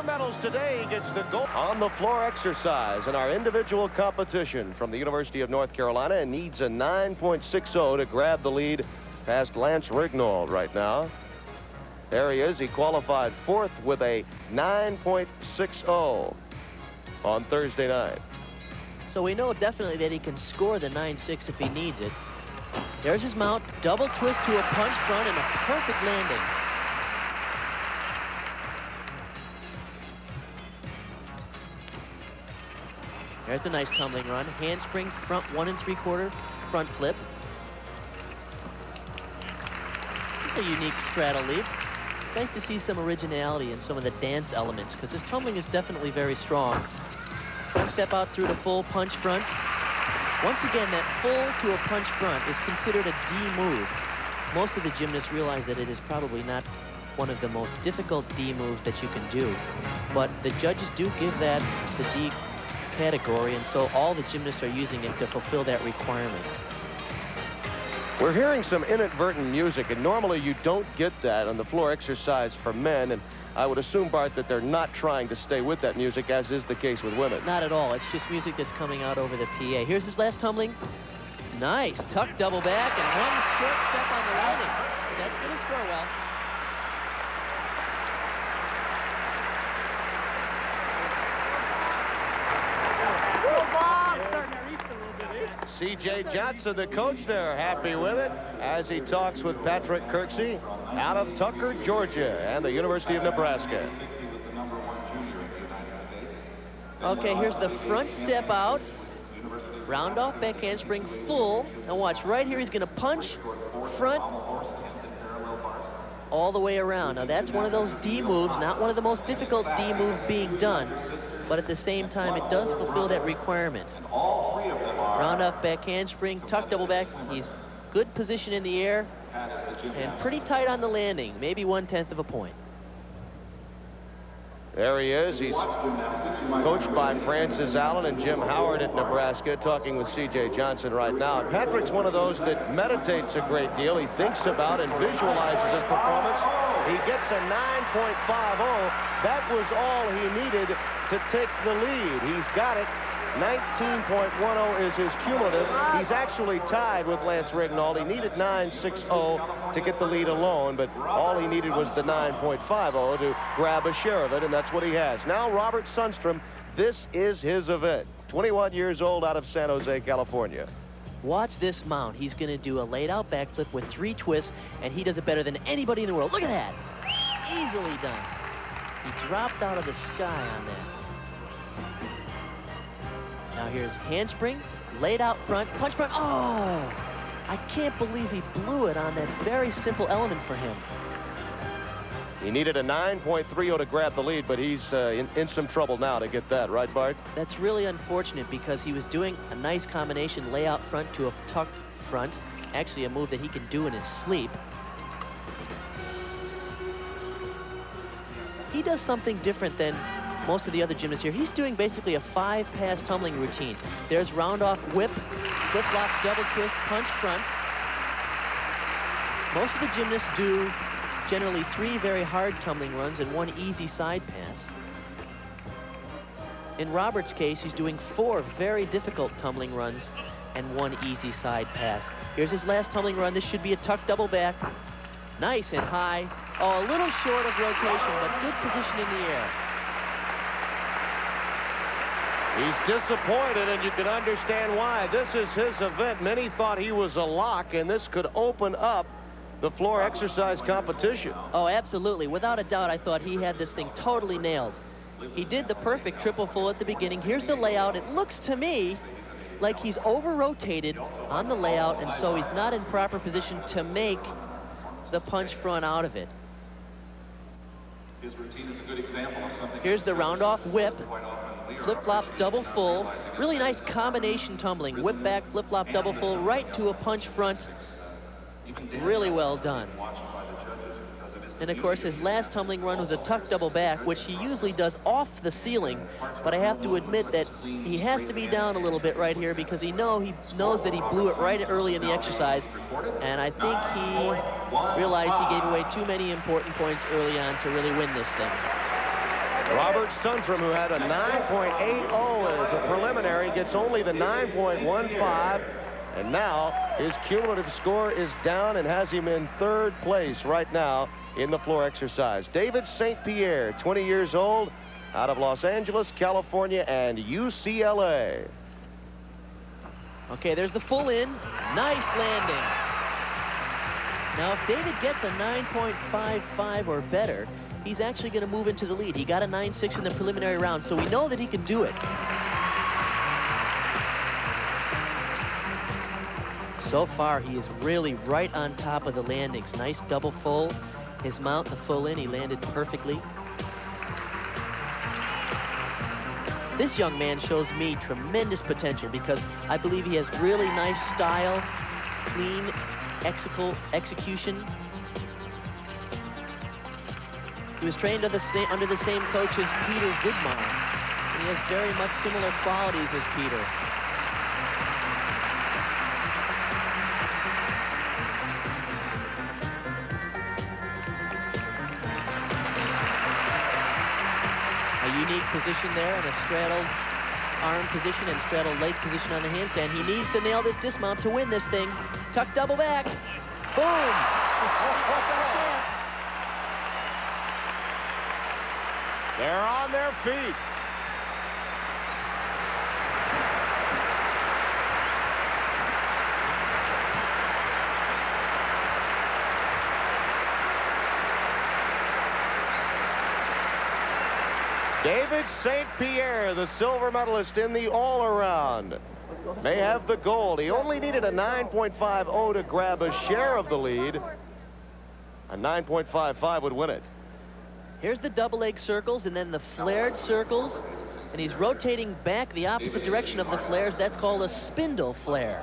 medals today. He gets the gold. On the floor exercise in our individual competition from the University of North Carolina, and needs a 9.60 to grab the lead past Lance Rignall right now. There he is. He qualified 4th with a 9.60 on Thursday night. So we know definitely that he can score the 9.6 if he needs it. There's his mount, double twist to a punch front and a perfect landing. There's a nice tumbling run. Handspring, front 1 3/4, front flip. It's a unique straddle leap. It's nice to see some originality in some of the dance elements, because his tumbling is definitely very strong. Front step out through the full punch front. Once again, that full to a punch front is considered a D move. Most of the gymnasts realize that it is probably not one of the most difficult D moves that you can do, but the judges do give that the D category, and so all the gymnasts are using it to fulfill that requirement. We're hearing some inadvertent music, and normally you don't get that on the floor exercise for men, and I would assume, Bart, that they're not trying to stay with that music, as is the case with women. Not at all. It's just music that's coming out over the PA. Here's his last tumbling. Nice. Tuck double back and one short step on the landing. That's going to score well. C.J. Johnson, the coach there, happy with it as he talks with Patrick Kirksey out of Tucker, Georgia, and the University of Nebraska. Okay, here's the front step out. Round off back handspring full. Now watch, right here he's going to punch front all the way around. Now that's one of those D moves, not one of the most difficult D moves being done, but at the same time it does fulfill that requirement. Round off back handspring, tuck double back. He's good position in the air and pretty tight on the landing, maybe 1/10 of a point. There he is. He's coached by Francis Allen and Jim Howard at Nebraska, talking with C.J. Johnson right now. And Patrick's one of those that meditates a great deal. He thinks about and visualizes his performance. He gets a 9.50. That was all he needed to take the lead. He's got it. 19.10 is his cumulative. He's actually tied with Lance Rignall. He needed 9.60 to get the lead alone, but all he needed was the 9.50 to grab a share of it, and that's what he has. Now Robert Sundstrom, this is his event. 21 years old, out of San Jose, California. Watch this mount. He's going to do a laid-out backflip with 3 twists, and he does it better than anybody in the world. Look at that. Easily done. He dropped out of the sky on that. Now here's handspring, laid out front, punch front. Oh, I can't believe he blew it on that very simple element for him. He needed a 9.30 to grab the lead, but he's in some trouble now to get that, right, Bart? That's really unfortunate, because he was doing a nice combination layout front to a tucked front, actually a move that he can do in his sleep. He does something different than most of the other gymnasts here. He's doing basically a 5-pass tumbling routine. There's round off whip, flip flop, double twist, punch front. Most of the gymnasts do generally 3 very hard tumbling runs and 1 easy side pass. In Robert's case, he's doing 4 very difficult tumbling runs and 1 easy side pass. Here's his last tumbling run. This should be a tuck double back. Nice and high. Oh, a little short of rotation, but good position in the air. He's disappointed, and you can understand why. This is his event. Many thought he was a lock, and this could open up the floor exercise competition. Oh, absolutely. Without a doubt, I thought he had this thing totally nailed. He did the perfect triple full at the beginning. Here's the layout. It looks to me like he's over-rotated on the layout, and so he's not in proper position to make the punch front out of it. His routine is a good example of something. Here's the round-off whip. Flip-flop, double full. Really nice combination tumbling. Whip back, flip-flop, double full, right to a punch front. Really well done. And of course, his last tumbling run was a tuck double back, which he usually does off the ceiling. But I have to admit that he has to be down a little bit right here, because he knows that he blew it right early in the exercise. And I think he realized he gave away too many important points early on to really win this thing. Robert Sundtrom, who had a 9.80 as a preliminary, gets only the 9.15. And now his cumulative score is down and has him in 3rd place right now in the floor exercise. David St. Pierre, 20 years old, out of Los Angeles, California, and UCLA. Okay, there's the full in. Nice landing. Now, if David gets a 9.55 or better, he's actually going to move into the lead. He got a 9.6 in the preliminary round, so we know that he can do it. So far, he is really right on top of the landings. Nice double full. His mount, the full in, he landed perfectly. This young man shows me tremendous potential because I believe he has really nice style, clean execution. He was trained under the same coach as Peter Goodmar, and he has very much similar qualities as Peter. Unique position there and a straddled arm position and straddled leg position on the handstand. He needs to nail this dismount to win this thing. Tuck double back. Boom. That's our champ. They're on their feet. David St. Pierre, the silver medalist in the all-around, may have the gold. He only needed a 9.50 to grab a share of the lead. A 9.55 would win it. Here's the double leg circles and then the flared circles. And he's rotating back the opposite direction of the flares. That's called a spindle flare.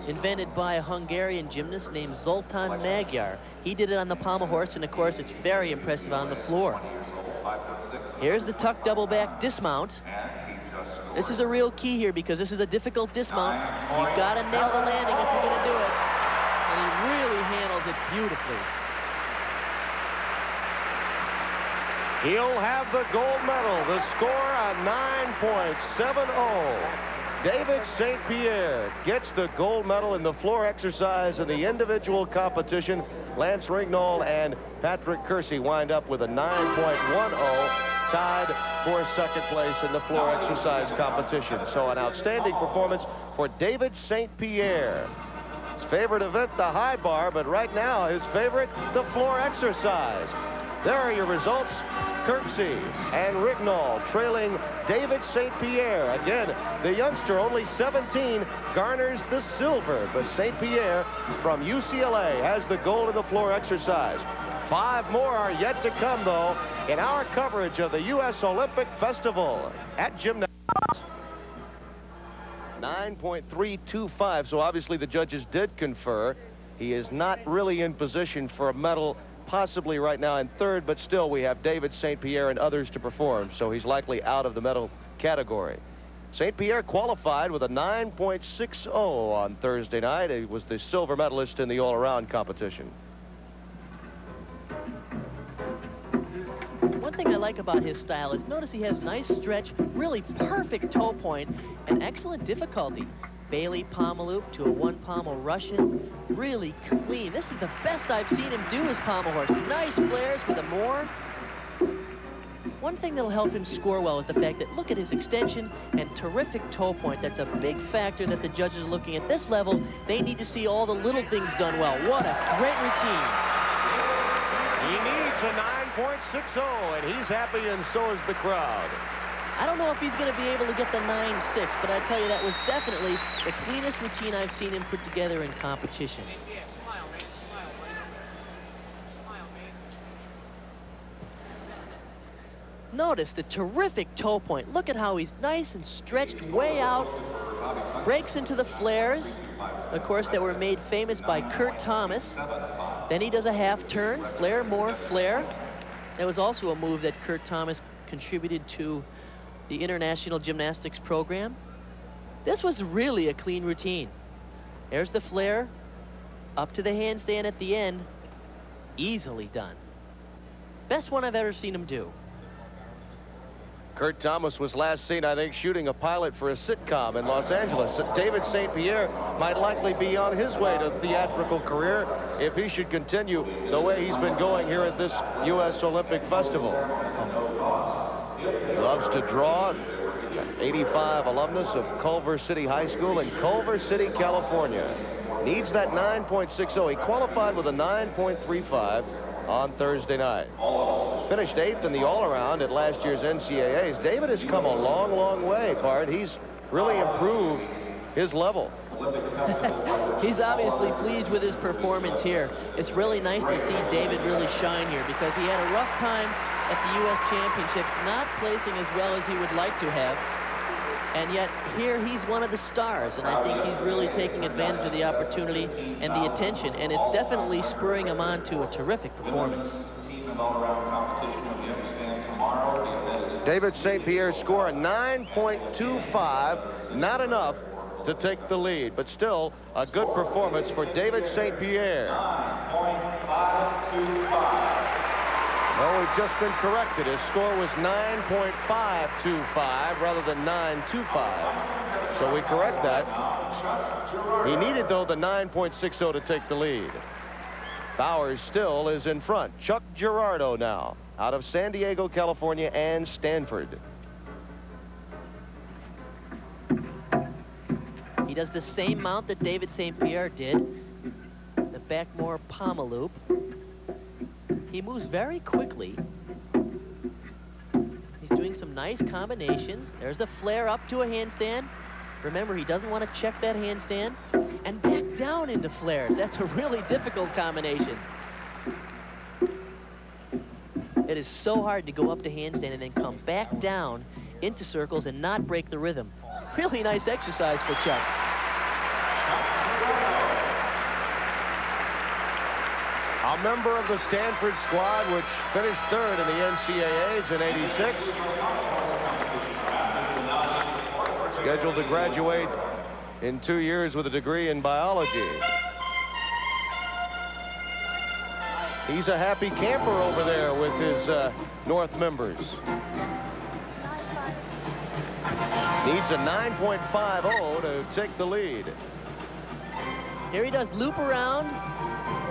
Invented by a Hungarian gymnast named Zoltán Magyar. He did it on the pommel horse, and of course it's very impressive on the floor. Here's the tuck double back dismount. This is a real key here because this is a difficult dismount. You've got to nail the landing if you're going to do it. And he really handles it beautifully. He'll have the gold medal. The score a 9.70. David St. Pierre gets the gold medal in the floor exercise in the individual competition. Lance Ringnall and Patrick Kersey wind up with a 9.10, tied for 2nd place in the floor exercise competition. So an outstanding performance for David St. Pierre. His favorite event, the high bar, but right now his favorite, the floor exercise. There are your results. Kersey and Ringnall trailing David St. Pierre. Again, the youngster, only 17, garners the silver, but St. Pierre from UCLA has the gold in the floor exercise. 5 more are yet to come, though, in our coverage of the U.S. Olympic Festival at Gymnastics. 9.325, so obviously the judges did confer. He is not really in position for a medal, possibly right now in 3rd, but still we have David St. Pierre and others to perform, so he's likely out of the medal category. St. Pierre qualified with a 9.60 on Thursday night. He was the silver medalist in the all-around competition. One thing I like about his style is notice he has nice stretch, really perfect toe point, and excellent difficulty. Bailey pommel loop to a 1 pommel Russian. Really clean. This is the best I've seen him do his pommel horse. Nice flares with a more. One thing that'll help him score well is the fact that look at his extension and terrific toe point. That's a big factor that the judges are looking at this level. They need to see all the little things done well. What a great routine. He needs a 9.60, and he's happy, and so is the crowd. I don't know if he's going to be able to get the 9.6, but I tell you, that was definitely the cleanest routine I've seen him put together in competition. Notice the terrific toe point. Look at how he's nice and stretched way out. Breaks into the flares, of course, that were made famous by Kurt Thomas. Then he does a half turn, flare, more, flare. That was also a move that Kurt Thomas contributed to the International Gymnastics program. This was really a clean routine. There's the flare, up to the handstand at the end. Easily done. Best one I've ever seen him do. Kurt Thomas was last seen, I think, shooting a pilot for a sitcom in Los Angeles. David St. Pierre might likely be on his way to a theatrical career if he should continue the way he's been going here at this U.S. Olympic Festival. Loves to draw. 85 alumnus of Culver City High School in Culver City, California. Needs that 9.60. He qualified with a 9.35 on Thursday night. Finished 8th in the all-around at last year's NCAAs. David has come a long, long way, Bart. He's really improved his level. He's obviously pleased with his performance here. It's really nice to see David really shine here because he had a rough time at the U.S. Championships, not placing as well as he would like to have. And yet here he's one of the stars, and I think he's really taking advantage of the opportunity and the attention, and it's definitely spurring him on to a terrific performance. David St. Pierre's score a 9.25, not enough to take the lead, but still a good performance for David St. Pierre. 9.525. Well, we've just been corrected. His score was 9.525 rather than 9.25. So we correct that. He needed, though, the 9.60 to take the lead. Bowers still is in front. Chuck Girardo now out of San Diego, California, and Stanford. He does the same mount that David St. Pierre did, the Backmore Pommeloop. He moves very quickly. He's doing some nice combinations. There's the flare up to a handstand. Remember, he doesn't want to check that handstand. And back down into flares. That's a really difficult combination. It is so hard to go up to handstand and then come back down into circles and not break the rhythm. Really nice exercise for Chuck. A member of the Stanford squad, which finished third in the NCAAs in '86. Scheduled to graduate in 2 years with a degree in biology. He's a happy camper over there with his North members. Needs a 9.50 to take the lead. Here he does loop around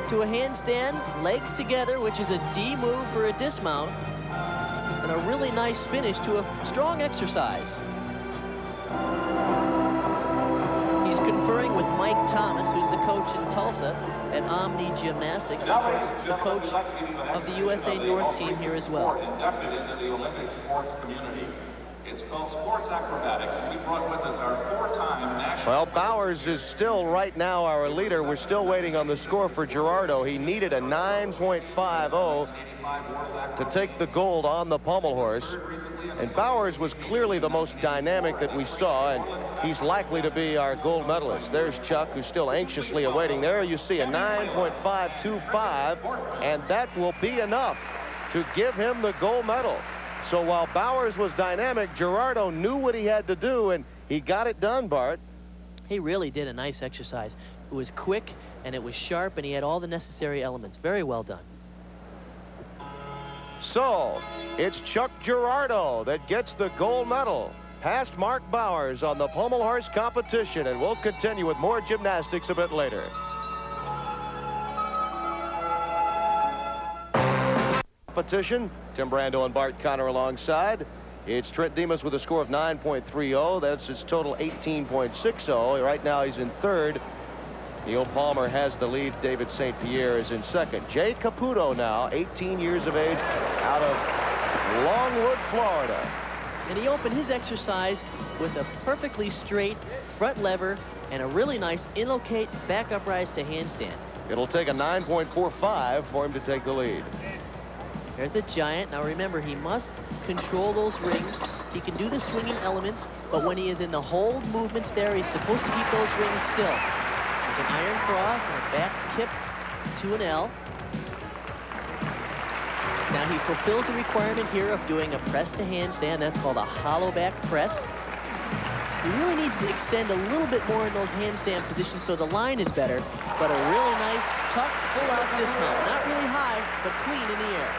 to a handstand, legs together, which is a D move for a dismount, and a really nice finish to a strong exercise. He's conferring with Mike Thomas, who's the coach in Tulsa at Omni Gymnastics, the coach of the USA North team here as well. Inducted into the Olympic sports community. It's called sports acrobatics, and we brought with us our four-time national... Well, Bowers is still right now our leader. We're still waiting on the score for Girardo. He needed a 9.50 to take the gold on the pommel horse. And Bowers was clearly the most dynamic that we saw, and he's likely to be our gold medalist. There's Chuck, who's still anxiously awaiting. There you see a 9.525, and that will be enough to give him the gold medal. So while Bowers was dynamic, Girardo knew what he had to do, and he got it done, Bart. He really did a nice exercise. It was quick, and it was sharp, and he had all the necessary elements. Very well done. So it's Chuck Girardo that gets the gold medal, past Mark Bowers on the pommel horse competition, and we'll continue with more gymnastics a bit later. Competition. Tim Brando and Bart Connor alongside. It's Trent Demas with a score of 9.30. That's his total 18.60. Right now he's in third. Neil Palmer has the lead. David St. Pierre is in second. Jay Caputo now, 18 years of age, out of Longwood, Florida. And he opened his exercise with a perfectly straight front lever and a really nice in-locate back uprise to handstand. It'll take a 9.45 for him to take the lead. There's the giant. Now remember, he must control those rings. He can do the swinging elements, but when he is in the hold movements there, he's supposed to keep those rings still. There's an iron cross and a back kip to an L. Now he fulfills the requirement here of doing a press to handstand. That's called a hollow back press. He really needs to extend a little bit more in those handstand positions so the line is better, but a really nice tucked pull-out dismount. Not really high, but clean in the air.